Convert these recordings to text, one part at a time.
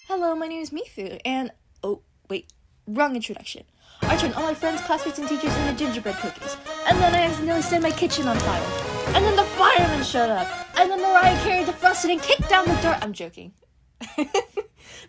Hello, my name is Mifu, and oh, wait, wrong introduction. I turned all my friends, classmates, and teachers into gingerbread cookies, and then I accidentally set my kitchen on fire, and then the firemen showed up, and then Mariah Carey defrosted and kicked down the door. I'm joking.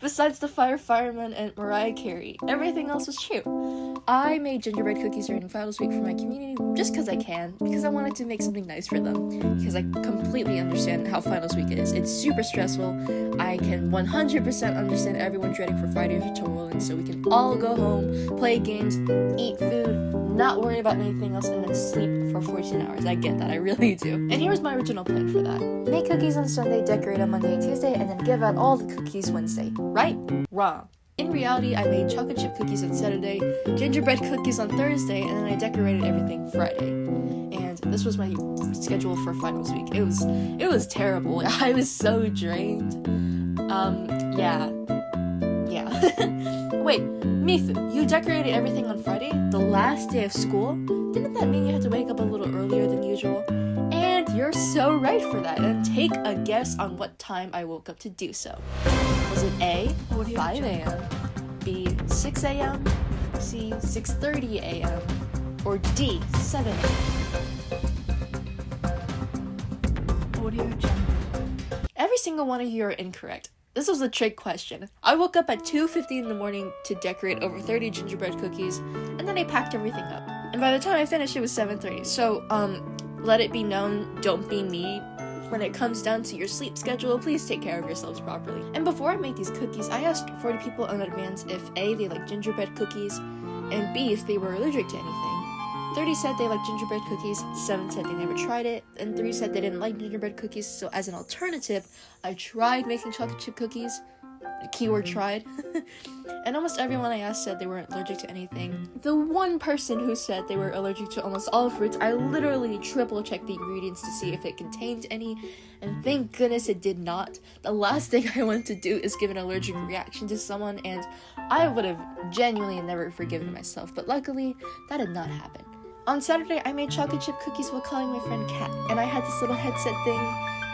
Besides the firemen and Mariah Carey, everything else was true. I made gingerbread cookies during Finals Week for my community just because I can, because I wanted to make something nice for them, because I completely understand how Finals Week is. It's super stressful. I can 100% understand everyone dreading for Friday to roll in so we can all go home, play games, eat food, not worry about anything else, and then sleep for 14 hours. I get that, I really do. And here's my original plan for that. Make cookies on Sunday, decorate on Monday and Tuesday, and then give out all the cookies Wednesday. Right? Wrong. In reality, I made chocolate chip cookies on Saturday, gingerbread cookies on Thursday, and then I decorated everything Friday. And this was my schedule for Finals Week. It was terrible. I was so drained. Yeah. Wait, Mifu, you decorated everything on Friday, the last day of school? Didn't that mean you had to wake up a little earlier than usual? And you're so right for that. And take a guess on what time I woke up to do so. Was it A, 5 a.m., B, 6 a.m., C, 6:30 a.m., or D, 7 a.m.? Audio Jungle. Every single one of you are incorrect. This was a trick question. I woke up at 2:50 in the morning to decorate over 30 gingerbread cookies, and then I packed everything up. And by the time I finished, it was 7:30. So, let it be known, don't be me. When it comes down to your sleep schedule, please take care of yourselves properly. And before I made these cookies, I asked 40 people in advance if A, they like gingerbread cookies, and B, if they were allergic to anything. 30 said they liked gingerbread cookies, 7 said they never tried it, and 3 said they didn't like gingerbread cookies, so as an alternative, I tried making chocolate chip cookies. Keyword tried. And almost everyone I asked said they weren't allergic to anything. The one person who said they were allergic to almost all fruits, I literally triple checked the ingredients to see if it contained any, and thank goodness it did not. The last thing I want to do is give an allergic reaction to someone, and I would have genuinely never forgiven myself, but luckily that did not happen. On Saturday, I made chocolate chip cookies while calling my friend Kat, and I had this little headset thing,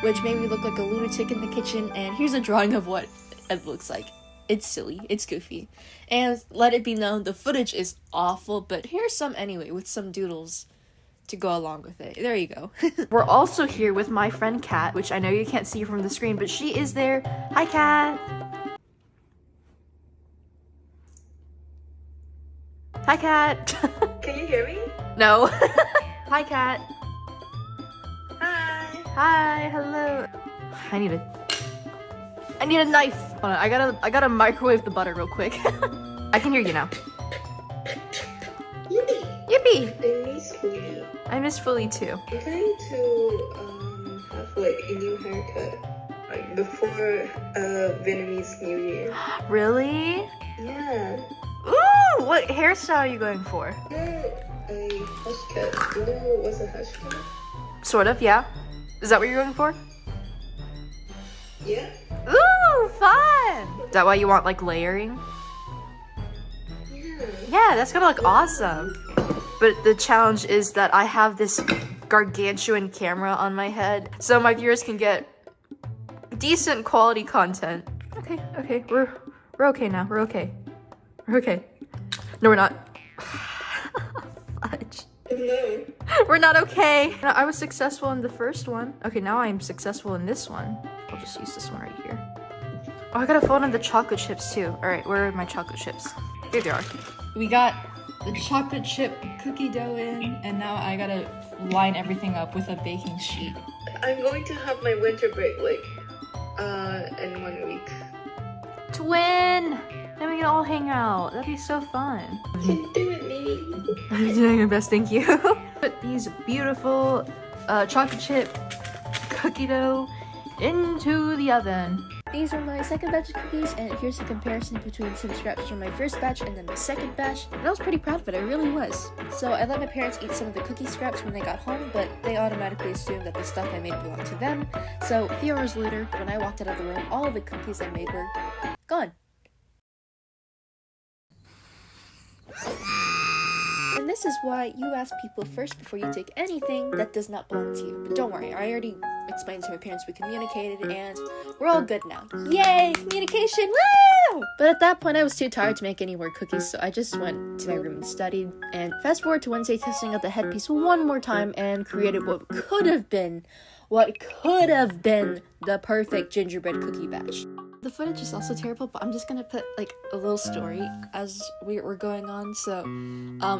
which made me look like a lunatic in the kitchen, and here's a drawing of what it looks like. It's silly, it's goofy, and let it be known, the footage is awful, but here's some anyway, with some doodles to go along with it. There you go. We're also here with my friend Kat, which I know you can't see from the screen, but she is there. Hi, Kat! Hi, Kat! Can you hear me? No. Hi, Kat! Hi! Hi, hello! I need a knife. Hold on, I gotta microwave the butter real quick. I can hear you now. Yippee! Yippee! I miss you. I miss Fully too. I'm trying to have like a new haircut, like before Vietnamese New Year. Really? Yeah. Ooh! What hairstyle are you going for? A hush cut. You know what's a hush cut? Sort of, yeah. Is that what you're going for? Yeah. Ooh, fun! Is that why you want like layering? Yeah. Yeah, that's gonna look awesome. But the challenge is that I have this gargantuan camera on my head, so my viewers can get decent quality content. Okay, we're okay now. We're okay. No, we're not. Fudge. No. We're not okay. I was successful in the first one. Okay, now I'm successful in this one. I'll just use this one right here. Oh, I gotta fold in the chocolate chips too. All right, where are my chocolate chips? Here they are. We got the chocolate chip cookie dough in, and now I gotta line everything up with a baking sheet. I'm going to have my winter break like in 1 week. Twin! Then we can all hang out. That'd be so fun. Can you do it, Mimi? I'm doing your best, thank you. Put these beautiful chocolate chip cookie dough into the oven. These are my second batch of cookies, and here's a comparison between some scraps from my first batch and then my second batch. And I was pretty proud of it, I really was. So I let my parents eat some of the cookie scraps when they got home, but they automatically assumed that the stuff I made belonged to them. So a few hours later, when I walked out of the room, all of the cookies I made were gone. And this is why you ask people first before you take anything that does not belong to you. But don't worry, I already explained to my parents, we communicated, and we're all good now. Yay, communication, woo! But at that point, I was too tired to make any more cookies, so I just went to my room and studied. And fast forward to Wednesday, testing out the headpiece one more time and created what could have been the perfect gingerbread cookie batch. The footage is also terrible, but I'm just gonna put like a little story as we're going on. So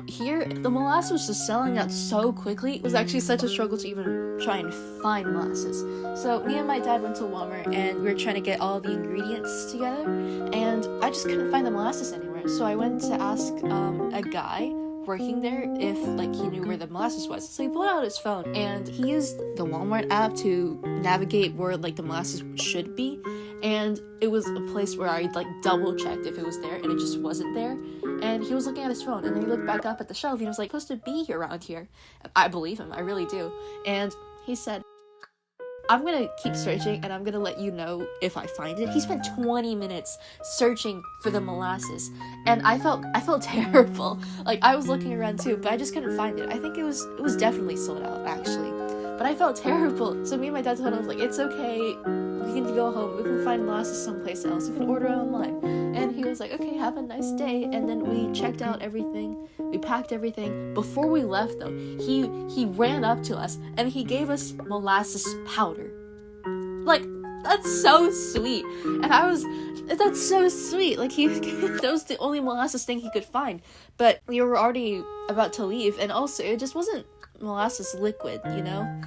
here the molasses was just selling out so quickly. It was actually such a struggle to even try and find molasses. So me and my dad went to Walmart and we were trying to get all the ingredients together, and I just couldn't find the molasses anywhere. So I went to ask a guy working there if like he knew where the molasses was. So he pulled out his phone and he used the Walmart app to navigate where like the molasses should be, and it was a place where I like double checked if it was there, and it just wasn't there. And he was looking at his phone, and then he looked back up at the shelf and he was like, supposed to be here around here. I believe him, I really do. And he said, I'm gonna keep searching and I'm gonna let you know if I find it. He spent 20 minutes searching for the molasses, and I felt terrible. Like I was looking around too, but I just couldn't find it. I think it was definitely sold out actually, but I felt terrible. So me and my dad told him, I was like, it's okay, we can go home, we can find molasses someplace else, we can order it online. And he was like, okay, have a nice day. And then we checked out everything, we packed everything. Before we left though, he ran up to us and he gave us molasses powder. Like, that's so sweet. And that's so sweet. Like that was the only molasses thing he could find. But we were already about to leave, and also it just wasn't molasses liquid, you know?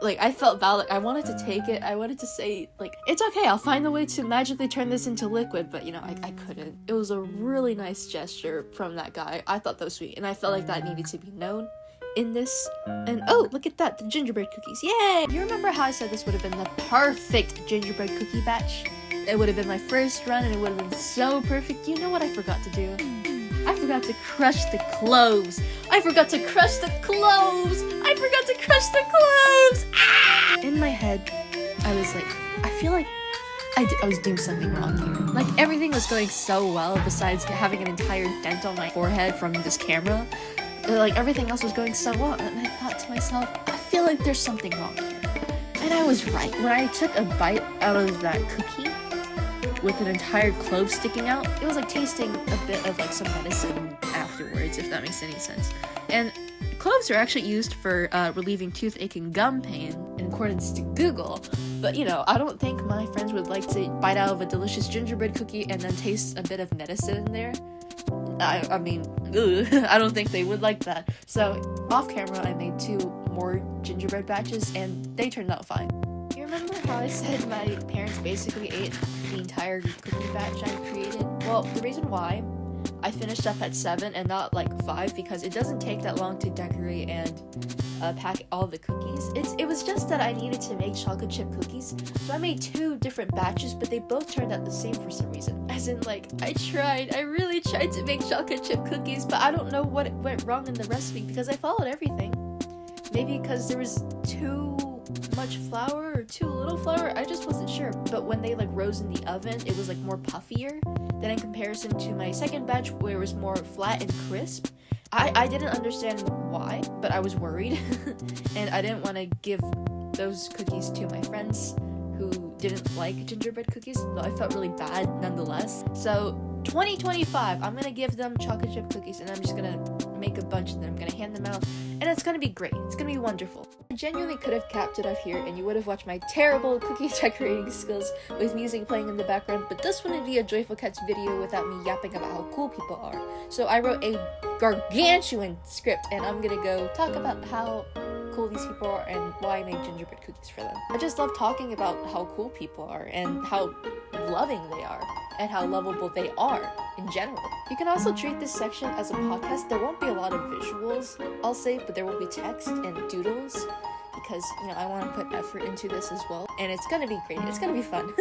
Like, I felt bad, like, I wanted to take it, I wanted to say, like, it's okay, I'll find a way to magically turn this into liquid, but, you know, I couldn't. It was a really nice gesture from that guy. I thought that was sweet, and I felt like that needed to be known in this. And, oh, look at that, the gingerbread cookies, yay! You remember how I said this would have been the perfect gingerbread cookie batch? It would have been my first run, and it would have been so perfect. You know what I forgot to do? I forgot to crush the cloves. Ah! In my head, I was like, I feel like I was doing something wrong here. Like, everything was going so well besides having an entire dent on my forehead from this camera. Like, everything else was going so well, and I thought to myself, I feel like there's something wrong here. And I was right. When I took a bite out of that cookie with an entire clove sticking out, it was like tasting a bit of like some medicine afterwards, if that makes any sense. And cloves are actually used for relieving toothache and gum pain in accordance to Google. But you know, I don't think my friends would like to bite out of a delicious gingerbread cookie and then taste a bit of medicine in there. I mean, ugh, I don't think they would like that. So off camera, I made 2 more gingerbread batches and they turned out fine. You remember how I said my parents basically ate the entire cookie batch I created? Well, the reason why I finished up at 7 and not like 5, because it doesn't take that long to decorate and pack all the cookies. It was just that I needed to make chocolate chip cookies, so I made 2 different batches, but they both turned out the same for some reason. As in, like, I really tried to make chocolate chip cookies, but I don't know what went wrong in the recipe because I followed everything. Maybe because there was too much flour or too little flour, I just wasn't sure. But when they like rose in the oven, it was like more puffier than in comparison to my second batch where it was more flat and crisp. I didn't understand why, but I was worried and I didn't want to give those cookies to my friends who didn't like gingerbread cookies, though I felt really bad nonetheless. So 2025, I'm gonna give them chocolate chip cookies, and I'm just gonna make a bunch of them. I'm gonna hand them out, and it's gonna be great. It's gonna be wonderful. I genuinely could have capped it off here, and you would have watched my terrible cookie decorating skills with music playing in the background, but this wouldn't be a Joyful Cats video without me yapping about how cool people are. So I wrote a gargantuan script, and I'm gonna go talk about how cool these people are and why I made gingerbread cookies for them. I just love talking about how cool people are and how loving they are and how lovable they are in general. You can also treat this section as a podcast. There won't be a lot of visuals, I'll say, but there will be text and doodles because, you know, I want to put effort into this as well, and it's gonna be great. It's gonna be fun.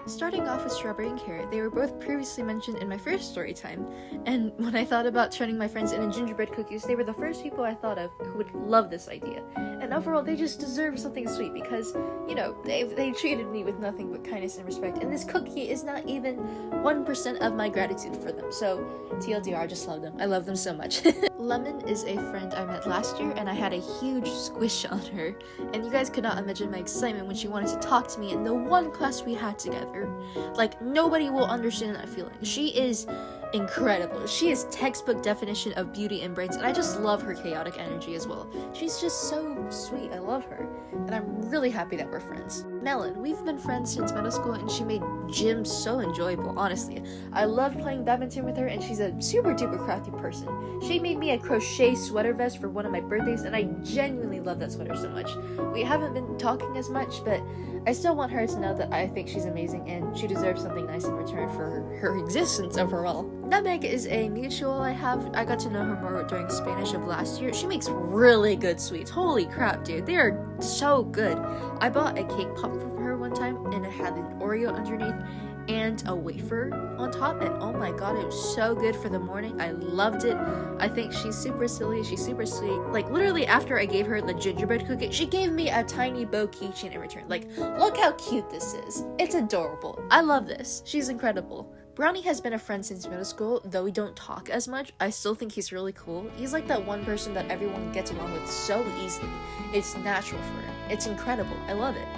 Starting off with Strawberry and Carrot, they were both previously mentioned in my first story time, and when I thought about turning my friends into gingerbread cookies, they were the first people I thought of who would love this idea. And and overall they just deserve something sweet because, you know, they treated me with nothing but kindness and respect, and this cookie is not even 1% of my gratitude for them. So TLDR, I just love them. I love them so much. Lemon is a friend I met last year, and I had a huge squish on her, and you guys could not imagine my excitement when she wanted to talk to me in the one class we had together. Like, nobody will understand that feeling. She is incredible. She is textbook definition of beauty and brains, and I just love her chaotic energy as well. She's just so sweet. I love her, and I'm really happy that we're friends. Melon, we've been friends since middle school, and she made gym so enjoyable, honestly. I loved playing badminton with her, and she's a super duper crafty person. She made me a crochet sweater vest for one of my birthdays, and I genuinely love that sweater so much. We haven't been talking as much, but I still want her to know that I think she's amazing, and she deserves something nice in return for her existence overall. Nutmeg is a mutual I have. I got to know her more during Spanish of last year. She makes really good sweets. Holy crap, dude. They are so good. I bought a cake pop from her one time, and it had an Oreo underneath and a wafer on top, and oh my god, it was so good for the morning. I loved it. I think she's super silly. She's super sweet. Like, literally after I gave her the gingerbread cookie, she gave me a tiny bow keychain in return. Like, look how cute this is. It's adorable. I love this. She's incredible. Brownie has been a friend since middle school, though we don't talk as much. I still think he's really cool. He's like that one person that everyone gets along with so easily. It's natural for him. It's incredible. I love it.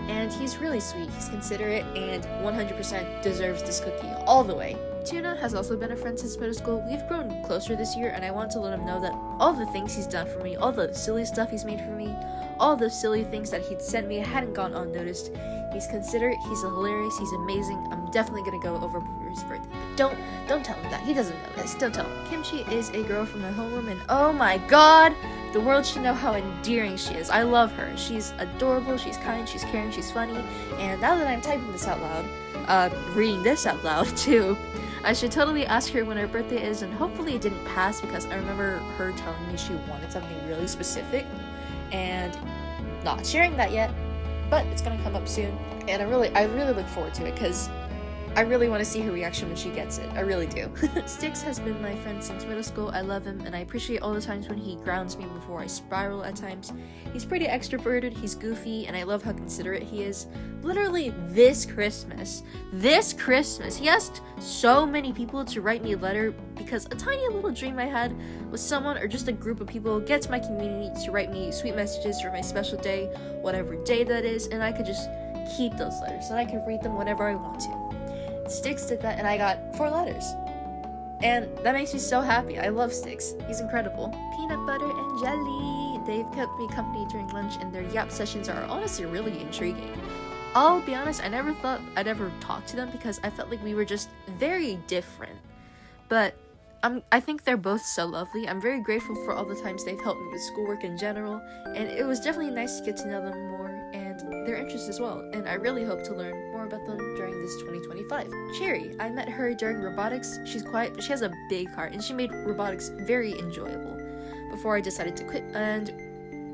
And he's really sweet, he's considerate, and 100% deserves this cookie all the way. Tuna has also been a friend since middle school. We've grown closer this year, and I want to let him know that all the things he's done for me, all the silly stuff he's made for me, all the silly things that he'd sent me hadn't gone unnoticed. He's considerate, he's hilarious, he's amazing. I'm definitely gonna go over for his birthday. But don't tell him that. He doesn't know this. Don't tell him. Kimchi is a girl from my homeroom, and oh my god, the world should know how endearing she is. I love her. She's adorable, she's kind, she's caring, she's funny. And now that I'm typing this out loud, reading this out loud too, I should totally ask her when her birthday is, and hopefully it didn't pass because I remember her telling me she wanted something really specific and not sharing that yet, but it's gonna come up soon. And I really look forward to it because I really want to see her reaction when she gets it. I really do. Styx has been my friend since middle school. I love him, and I appreciate all the times when he grounds me before I spiral at times. He's pretty extroverted, he's goofy, and I love how considerate he is. Literally this Christmas, he asked so many people to write me a letter because a tiny little dream I had was someone or just a group of people get to my community to write me sweet messages for my special day, whatever day that is, and I could just keep those letters and I could read them whenever I want to. Styx did that, and I got 4 letters. And that makes me so happy. I love Styx. He's incredible. Peanut butter and jelly. They've kept me company during lunch, and their yap sessions are honestly really intriguing. I'll be honest, I never thought I'd ever talk to them because I felt like we were just very different. But I think they're both so lovely. I'm very grateful for all the times they've helped me with schoolwork in general, and it was definitely nice to get to know them more and their interests as well, and I really hope to learn more about them during this 2025. Cherry, I met her during robotics. She's quiet, but she has a big heart, and she made robotics very enjoyable before I decided to quit. And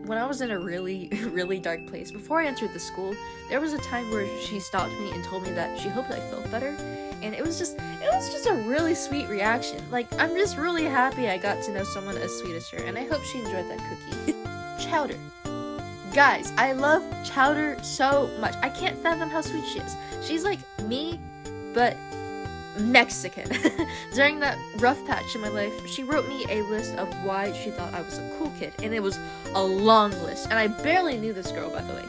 when I was in a really, really dark place, before I entered the school, there was a time where she stopped me and told me that she hoped I felt better. And it was just a really sweet reaction. Like, I'm just really happy I got to know someone as sweet as her, and I hope she enjoyed that cookie. Chowder. Guys, I love Chowder so much. I can't fathom how sweet she is. She's like me, but Mexican. During that rough patch in my life, she wrote me a list of why she thought I was a cool kid, and it was a long list, and I barely knew this girl, by the way.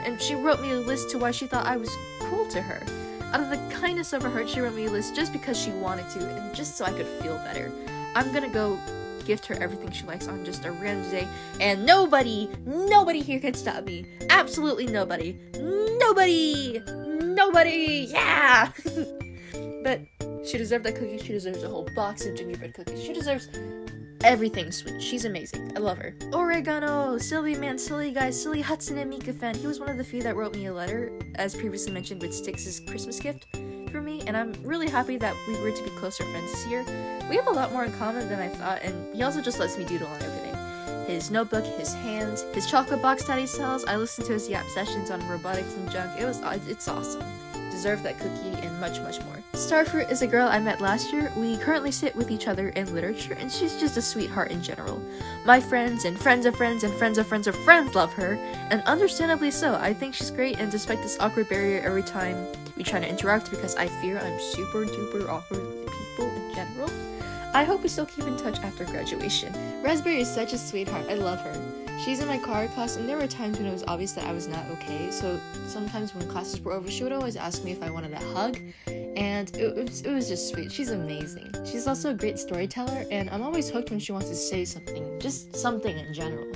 And she wrote me a list to why she thought I was cool to her. Out of the kindness of her heart, she wrote me a list just because she wanted to, and just so I could feel better. I'm gonna go gift her everything she likes on just a random day, and nobody here can stop me. Absolutely nobody, yeah! But she deserved that cookie. She deserves a whole box of gingerbread cookies. She deserves everything sweet. She's amazing. I love her. Oregano, Silly Man, Silly Guy, Silly Hudson and Mika fan. He was one of the few that wrote me a letter, as previously mentioned with Styx's Christmas gift for me, and I'm really happy that we were to be closer friends this year. We have a lot more in common than I thought, and he also just lets me doodle on everything. His notebook, his hands, his chocolate box that he sells. I listened to his yap sessions on robotics and junk. It's awesome. deserve that cookie, and much, much more. Starfruit is a girl I met last year. We currently sit with each other in literature, and she's just a sweetheart in general. My friends and friends of friends and friends of friends of friends love her, and understandably so. I think she's great, and despite this awkward barrier every time we try to interact because I fear I'm super duper awkward with people in general, I hope we still keep in touch after graduation. Raspberry is such a sweetheart. I love her. She's in my choir class, and there were times when it was obvious that I was not okay, so sometimes when classes were over, she would always ask me if I wanted a hug, and it was just sweet. She's amazing. She's also a great storyteller, and I'm always hooked when she wants to say something, just something in general.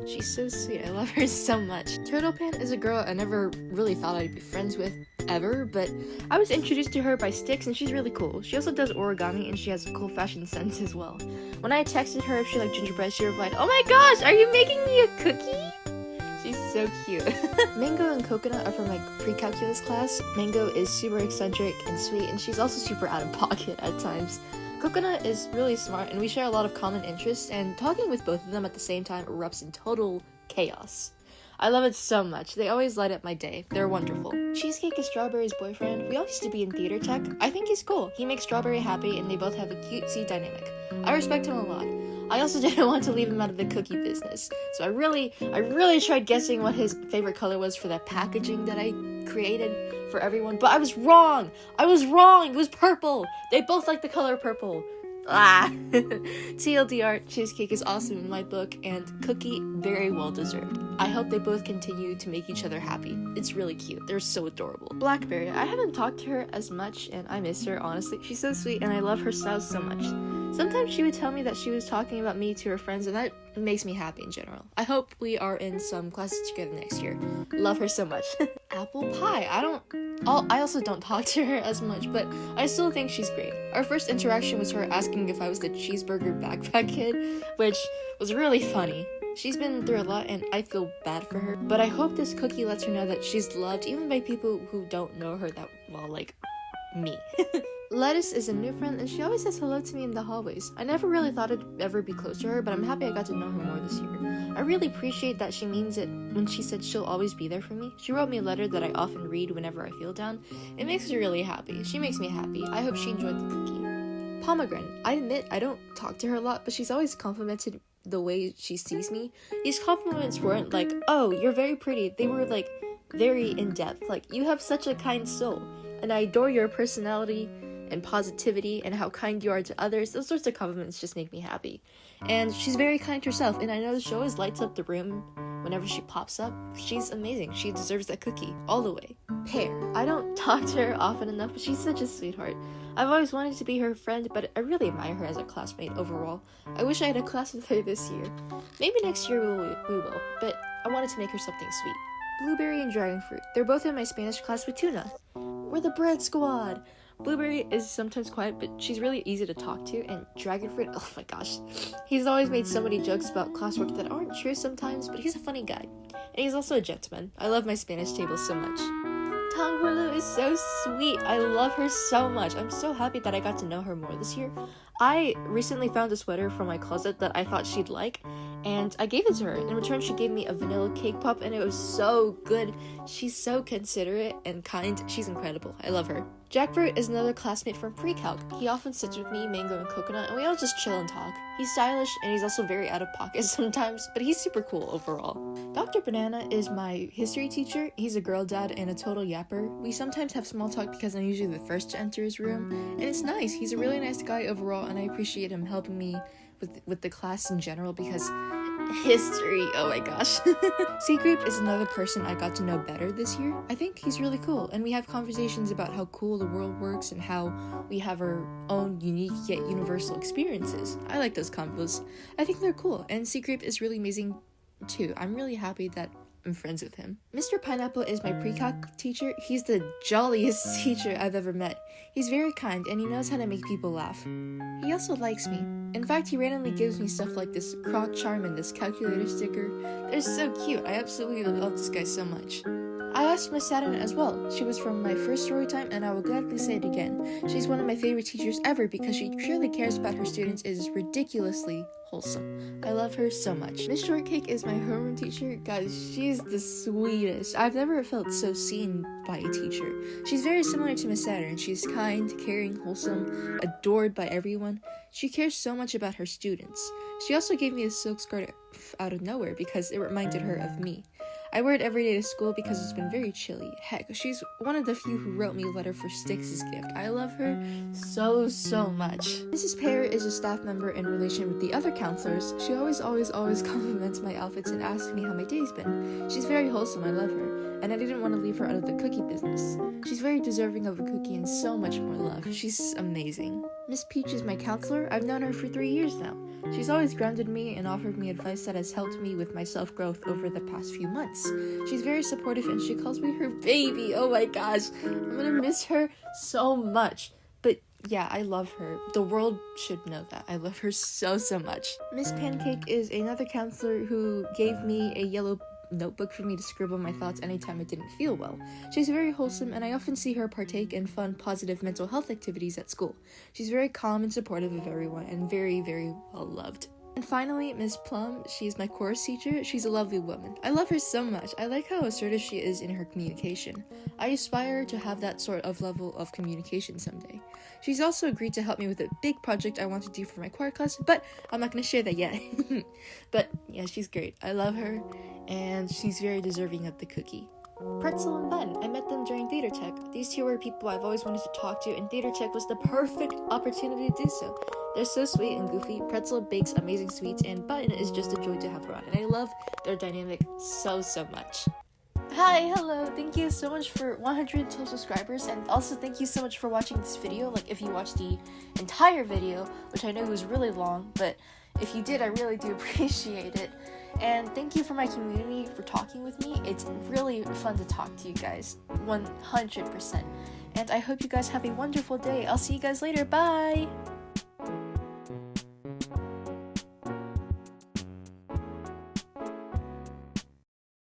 She's so sweet. I love her so much. Turtlepan is a girl I never really thought I'd be friends with ever, but I was introduced to her by Styx, and she's really cool. She also does origami, and she has a cool fashion sense as well. When I texted her if she liked gingerbread, she replied, "Oh my gosh, are you making me a cookie?" She's so cute. Mango and Coconut are from my pre-calculus class. Mango is super eccentric and sweet, and she's also super out of pocket at times. Coconut is really smart, and we share a lot of common interests, and talking with both of them at the same time erupts in total chaos. I love it so much. They always light up my day. They're wonderful. Cheesecake is Strawberry's boyfriend. We all used to be in theater tech. I think he's cool. He makes Strawberry happy, and they both have a cutesy dynamic. I respect him a lot. I also didn't want to leave him out of the cookie business, so I really tried guessing what his favorite color was for that packaging that I created for everyone, but I was wrong! It was purple! They both like the color purple. TLDR, Cheesecake is awesome in my book, and Cookie very well deserved. I hope they both continue to make each other happy. It's really cute. They're so adorable. Blackberry, I haven't talked to her as much, and I miss her, honestly. She's so sweet, and I love her style so much. Sometimes she would tell me that she was talking about me to her friends, and that makes me happy in general. I hope we are in some classes together next year. Love her so much. Apple Pie, I also don't talk to her as much, but I still think she's great. Our first interaction was her asking if I was the cheeseburger backpack kid, which was really funny. She's been through a lot, and I feel bad for her, but I hope this cookie lets her know that she's loved even by people who don't know her that well, like me. Lettuce is a new friend, and she always says hello to me in the hallways. I never really thought I'd ever be close to her, but I'm happy I got to know her more this year. I really appreciate that she means it when she said she'll always be there for me. She wrote me a letter that I often read whenever I feel down. It makes me really happy. She makes me happy. I hope she enjoyed the cookie. Pomegranate. I admit I don't talk to her a lot, but she's always complimented the way she sees me. These compliments weren't like, "Oh, you're very pretty." They were like very in-depth. Like, "You have such a kind soul, and I adore your personality and positivity and how kind you are to others." Those sorts of compliments just make me happy. And she's very kind herself, and I know she always lights up the room whenever she pops up. She's amazing. She deserves that cookie all the way. Pear. I don't talk to her often enough, but she's such a sweetheart. I've always wanted to be her friend, but I really admire her as a classmate overall. I wish I had a class with her this year. Maybe next year we will, but I wanted to make her something sweet. Blueberry and Dragonfruit. They're both in my Spanish class with Tuna. We're the bread squad. Blueberry is sometimes quiet, but she's really easy to talk to, and Dragonfruit, oh my gosh. He's always made so many jokes about classwork that aren't true sometimes, but he's a funny guy. And he's also a gentleman. I love my Spanish table so much. Tanghulu is so sweet. I love her so much. I'm so happy that I got to know her more this year. I recently found a sweater from my closet that I thought she'd like, and I gave it to her. In return, she gave me a vanilla cake pop, and it was so good. She's so considerate and kind. She's incredible. I love her. Jackfruit is another classmate from pre-calc. He often sits with me, Mango, and Coconut, and we all just chill and talk. He's stylish, and he's also very out of pocket sometimes, but he's super cool overall. Dr. Banana is my history teacher. He's a girl dad and a total yapper. We sometimes have small talk because I'm usually the first to enter his room, and it's nice. He's a really nice guy overall, and I appreciate him helping me with the class in general because history, oh my gosh. Seagreep is another person I got to know better this year. I think he's really cool, and we have conversations about how cool the world works and how we have our own unique yet universal experiences. I like those convos. I think they're cool, and Seagreep is really amazing too. I'm really happy that I'm friends with him. Mr. Pineapple is my pre-calc teacher. He's the jolliest teacher I've ever met. He's very kind, and he knows how to make people laugh. He also likes me. In fact, he randomly gives me stuff like this croc charm and this calculator sticker. They're so cute. I absolutely love this guy so much. I asked Miss Saturn as well. She was from my first Storytime, and I will gladly say it again. She's one of my favorite teachers ever because she truly cares about her students and is ridiculously wholesome. I love her so much. Miss Shortcake is my homeroom teacher. Guys, she's the sweetest. I've never felt so seen by a teacher. She's very similar to Miss Saturn. She's kind, caring, wholesome, adored by everyone. She cares so much about her students. She also gave me a silk skirt out of nowhere because it reminded her of me. I wear it every day to school because it's been very chilly. Heck, she's one of the few who wrote me a letter for Styx's gift. I love her so much. Mrs. Pear is a staff member in relation with the other counselors. She always compliments my outfits and asks me how my day's been. She's very wholesome, I love her, and I didn't want to leave her out of the cookie business. She's very deserving of a cookie and so much more love. She's amazing. Miss Peach is my counselor. I've known her for 3 years now. She's always grounded me and offered me advice that has helped me with my self-growth over the past few months. She's very supportive and she calls me her baby. Oh my gosh, I'm gonna miss her so much. But yeah, I love her. The world should know that. I love her so much. Miss Pancake is another counselor who gave me a yellow notebook for me to scribble my thoughts anytime I didn't feel well. She's very wholesome and I often see her partake in fun, positive mental health activities at school. She's very calm and supportive of everyone and very well loved. And finally, Miss Plum, she's my chorus teacher. She's a lovely woman. I love her so much. I like how assertive she is in her communication. I aspire to have that sort of level of communication someday. She's also agreed to help me with a big project I want to do for my choir class, but I'm not going to share that yet. But yeah, she's great. I love her, and she's very deserving of the cookie. Pretzel and Ben. I met them during Theater Tech. These two were people I've always wanted to talk to, and Theater Tech was the perfect opportunity to do so. They're so sweet and goofy. Pretzel bakes amazing sweets, and Button is just a joy to have around, and I love their dynamic so much. Hi, hello, thank you so much for 100 total subscribers, and also thank you so much for watching this video. Like, if you watched the entire video, which I know was really long, but if you did, I really do appreciate it. And thank you for my community for talking with me. It's really fun to talk to you guys, 100%. And I hope you guys have a wonderful day. I'll see you guys later. Bye!